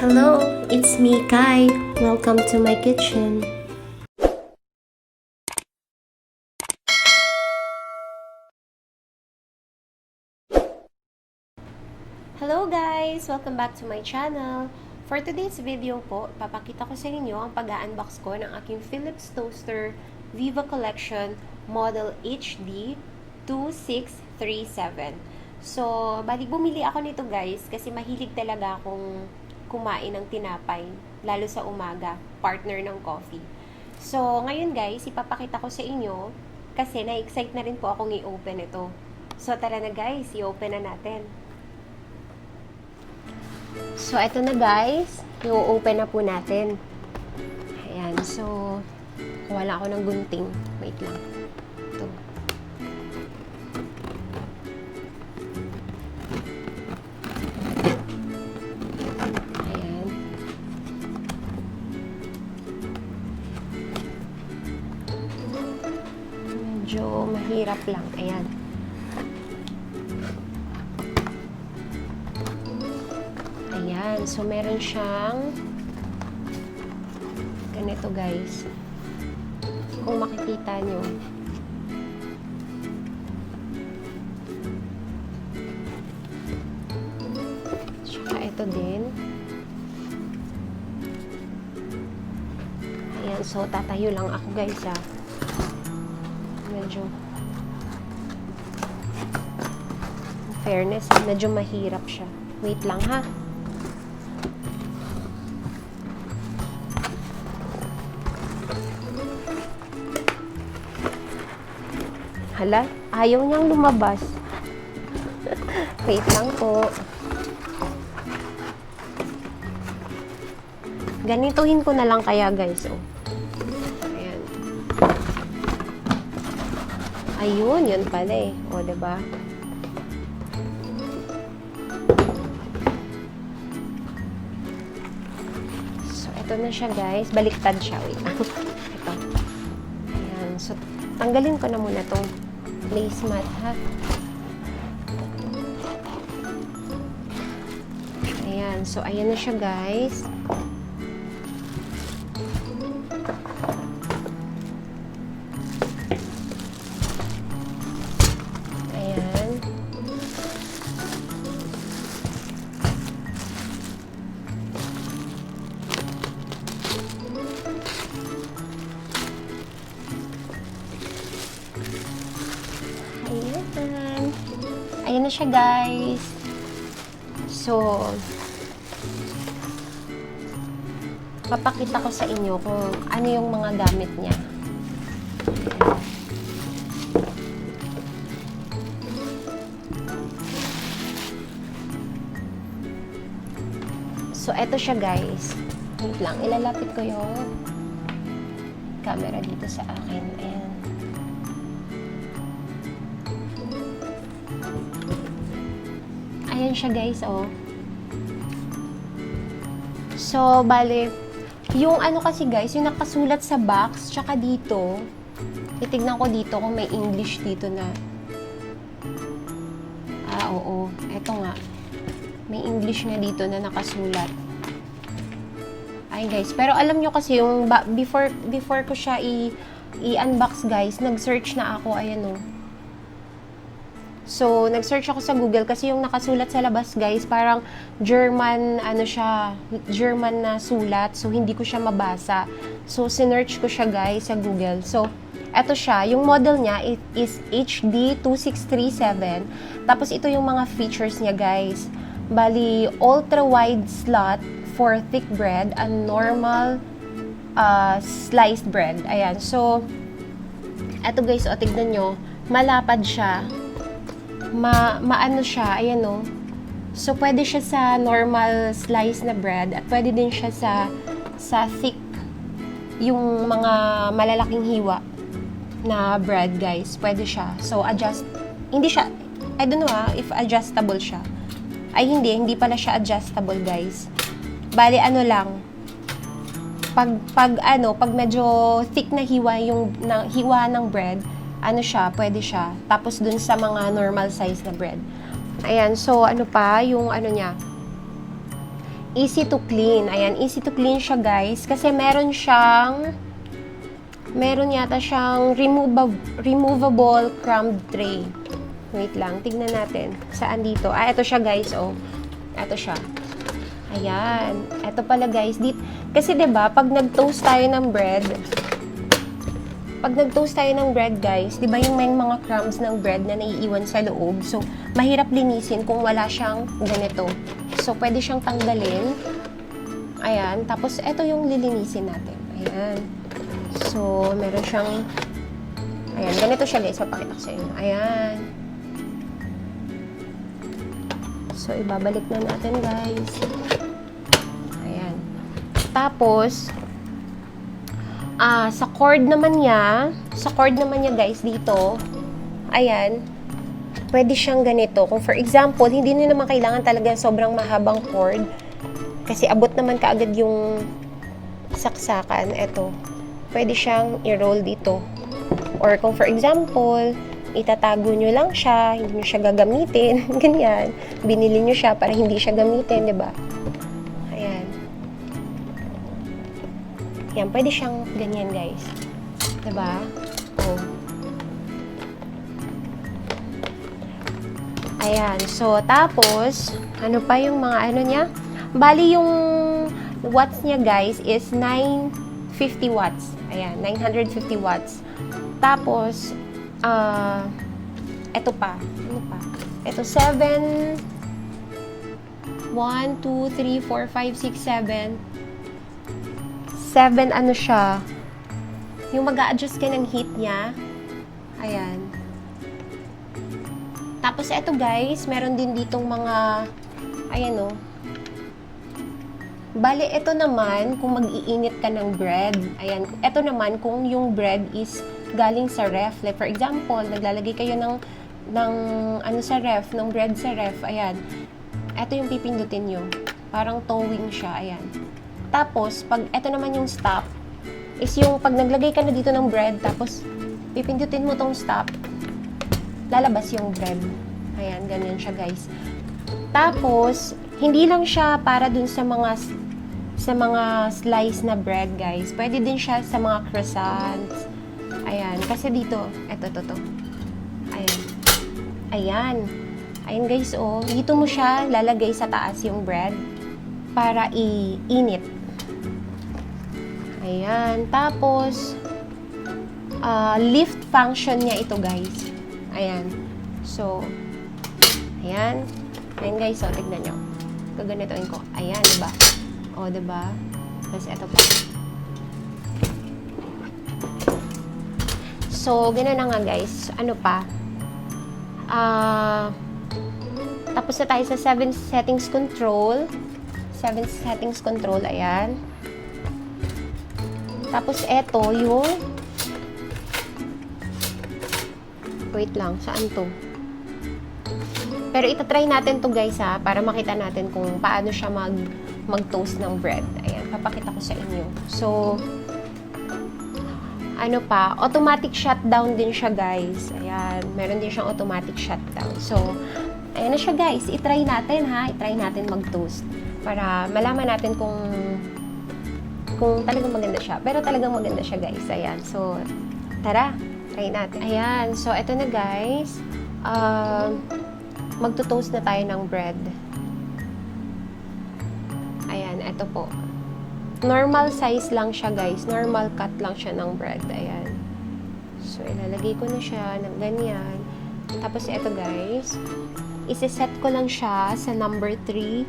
Hello, it's me, Kai. Welcome to my kitchen. Hello guys! Welcome back to my channel. For today's video po, papakita ko sa inyo ang pag-unbox ko ng aking Philips Toaster Viva Collection Model HD2637. So, bali bumili ako nito guys kasi mahilig talaga akong kumain ng tinapay, lalo sa umaga, partner ng coffee. So, ngayon guys, ipapakita ko sa inyo kasi na-excite na rin po akong i-open ito. So, tara na guys, i-open na natin. So, eto na guys, i-open na po natin. Ayan, so, wala ako ng gunting. Wait lang. Ito. Ayan. Medyo mahirap lang. Ayan. Ayan, so meron siyang ganito guys. Kung makikita nyo. Tsaka ito din. Ayan, so tatayo lang ako guys Medyo in fairness, medyo mahirap siya. Wait lang ha. Hala, ayaw niyang lumabas. Wait lang po. Ganituhin ko na lang kaya guys. Oh. Ayan. Ayun, yun pala eh. O, diba? So, ito na siya guys. Baliktad siya. Wait lang. Ito. Ayan. So, tanggalin ko na muna itong placemat ha. Ayan, so ayan na siya guys. Ayan. Ayan na siya guys. So, papakita ko sa inyo kung ano yung mga gamit niya. So, eto siya guys. Wait lang, ilalapit ko yung camera dito sa akin. Ayan. Ayan siya guys, oh. So, bale, yung ano kasi guys, yung nakasulat sa box, tsaka dito, titignan ko dito kung may English dito na. Oo. Eto nga. May English na dito na nakasulat. Ay guys, pero alam nyo kasi yung before ko siya i-unbox guys, nag-search na ako, ayan oh. So, nag-search ako sa Google kasi yung nakasulat sa labas, guys, parang German, German na sulat. So, hindi ko siya mabasa. So, sinearch ko siya, guys, sa Google. So, eto siya. Yung model niya is HD2637. Tapos, ito yung mga features niya, guys. Bali, ultra-wide slot for thick bread and normal sliced bread. Ayan. So, eto, guys, o, tignan nyo. Malapad siya. Maano siya, ayan o. So, pwede siya sa normal slice na bread at pwede din siya sa thick, yung mga malalaking hiwa na bread, guys. Pwede siya. So, hindi siya, I don't know if adjustable siya. Ay, hindi pala siya adjustable, guys. Bali, ano lang, pag medyo thick na hiwa ng bread, ano siya, pwede siya. Tapos dun sa mga normal size na bread. Ayan, so ano pa, yung ano niya, easy to clean. Ayan, easy to clean siya guys. Kasi meron yata siyang removable crumb tray. Wait lang, tignan natin. Saan dito? Ito siya guys, oh. Ito siya. Ayan. Ito pala guys. Kasi 'di ba pag nag-toast tayo ng bread, guys, 'di ba yung may mga crumbs ng bread na naiiwan sa loob? So, mahirap linisin kung wala siyang ganito. So, pwede siyang tanggalin. Ayan. Tapos, ito yung lilinisin natin. Ayan. So, meron siyang, ayan, ganito siya guys, papakita ko sa inyo. Ayan. So, ibabalik na natin guys. Ayan. Tapos, sa cord naman niya guys, dito, ayan, pwede siyang ganito. Kung for example, hindi nyo naman kailangan talaga sobrang mahabang cord, kasi abot naman kaagad yung saksakan. Eto. Pwede siyang i-roll dito. Or kung for example, itatago nyo lang siya, hindi nyo siya gagamitin, ganyan. Binili nyo siya para hindi siya gamitin, di ba? Ayan. Yan, pwede siyang ganyan, guys. Di ba? Oh. Ayan. So, tapos, ano pa yung mga ano niya? Bali, yung watts niya, guys, is 950 watts. Ayan, 950 watts. Tapos, eto pa. Ano pa? Eto, 7, 1, 2, 3, 4, 5, 6, 7. 7, ano siya? Yung mag-a-adjust ka ng heat niya. Ayan. Tapos, eto guys, meron din ditong mga, ayan o. Bale, ito naman, kung mag-iinit ka ng bread. Ayan. Ito naman, kung yung bread is galing sa ref. Like, for example, naglalagay kayo ng ano sa ref, ng bread sa ref. Ayan. Ito yung pipindutin nyo. Parang thawing siya. Ayan. Tapos, pag ito naman yung stop, is yung pag naglagay ka na dito ng bread, tapos pipindutin mo tong stop, lalabas yung bread. Ayan, ganyan siya guys. Tapos, hindi lang siya para dun sa mga slice na bread, guys. Pwede din siya sa mga croissants. Ayan. Kasi dito, eto. Ayan. Ayan. Ayan, guys, oh. Dito mo siya lalagay sa taas yung bread para iinit. Ayan. Tapos, lift function niya ito, guys. Ayan. So, ayan. Ayan, guys, oh. Tignan nyo. Gaganitoin ko. Ayan, diba? O, diba? Tapos, eto pa. So, gano'n na nga, guys. Ano pa? Tapos na tayo sa 7 settings control. 7 settings control, ayan. Tapos, eto, yung... Wait lang, saan to? Pero itatry natin to guys ha, para makita natin kung paano siya mag-toast ng bread. Ayan, papakita ko sa inyo. So, ano pa, automatic shutdown din siya guys. Ayan, meron din siyang automatic shutdown. So, ayan na siya guys. Itry natin ha, itry natin mag-toast. Para malaman natin kung talagang maganda siya. Pero talagang maganda siya guys. Ayan, so, tara, try natin. Ayan, so ito na guys. Magto-toast na tayo ng bread. Ayan, eto po. Normal size lang siya, guys. Normal cut lang siya ng bread. Ayan. So, ilalagay ko na siya ng ganyan. Tapos, eto, guys. Isi-set ko lang siya sa number 3.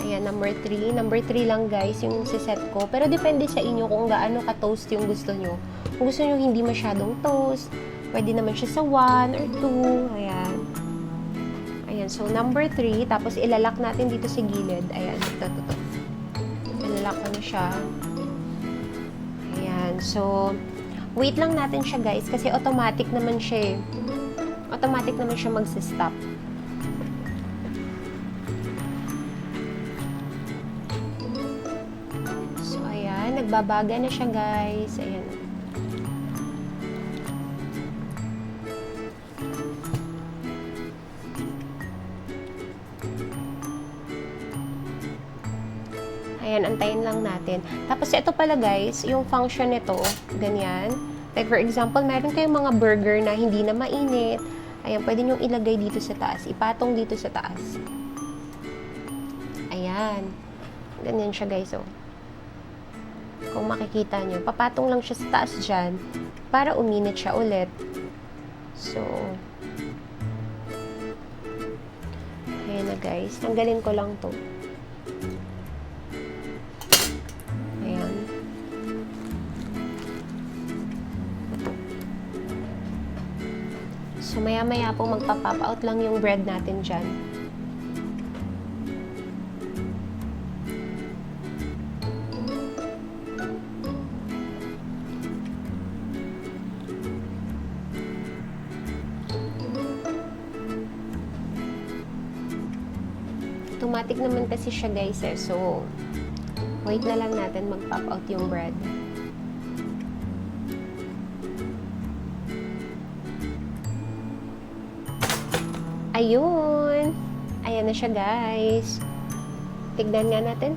Ayan, number 3. Number 3 lang, guys, yung isi-set ko. Pero, depende sa inyo kung gaano ka-toast yung gusto nyo. Kung gusto nyo hindi masyadong toast, pwede naman siya sa 1 or 2. Ayan. Ayan, so number 3, tapos ilalak natin dito sa gilid. Ayan, ito. Ilalak ko na siya. Ayan, so, wait lang natin siya guys, kasi automatic naman siya Automatic naman siya magsi-stop. So, ayan, nagbabaga na siya guys. Ayan. Ayan, antayin lang natin. Tapos ito pala guys, yung function nito, ganyan. Like for example, meron kayong mga burger na hindi na mainit. Ayan, pwede nyo ilagay dito sa taas. Ipatong dito sa taas. Ayan. Ganyan siya guys, oh. Kung makikita nyo, papatong lang siya sa taas dyan para uminit siya ulit. So, ayan na guys. Tanggalin ko lang to. Ayan. So, maya-maya po magpa-pop out lang yung bread natin dyan. Automatic naman kasi siya guys eh. So, wait na lang natin mag-pop out yung bread. Ayun! Ayan na siya guys. Tignan nga natin.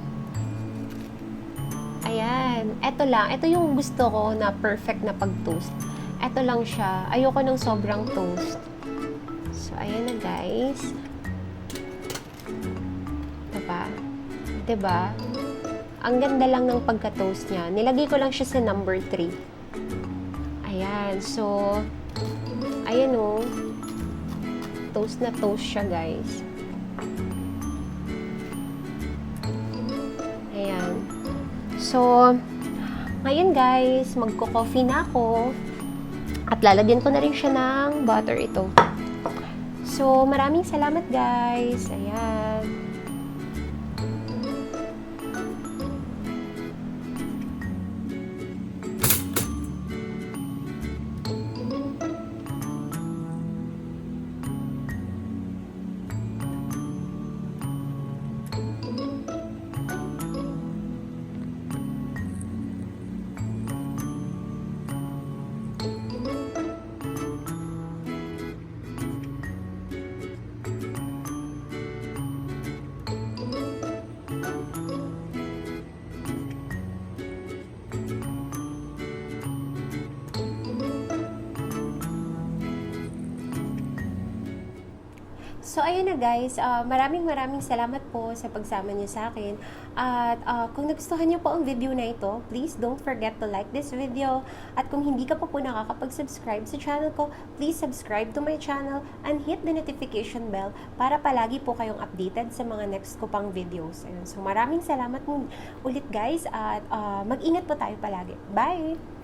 Ayan. Eto lang. Ito yung gusto ko na perfect na pag-toast. Eto lang siya. Ayoko ng sobrang toast. So, ayan na guys. Diba? Ang ganda lang ng pagka-toast niya. Nilagay ko lang siya sa number 3. Ayan. So, ayan o. Toast na toast siya, guys. Ayan. So, ngayon guys, magko-coffee na ako. At lalagyan ko na rin siya ng butter ito. So, maraming salamat guys. Ayan. So, ayun na guys. Maraming salamat po sa pagsama niyo sa akin. At kung nagustuhan niyo po ang video na ito, please don't forget to like this video. At kung hindi ka pa po nakakapag-subscribe sa channel ko, please subscribe to my channel and hit the notification bell para palagi po kayong updated sa mga next ko pang videos. Ayun. So, maraming salamat ulit guys at mag-ingat po tayo palagi. Bye!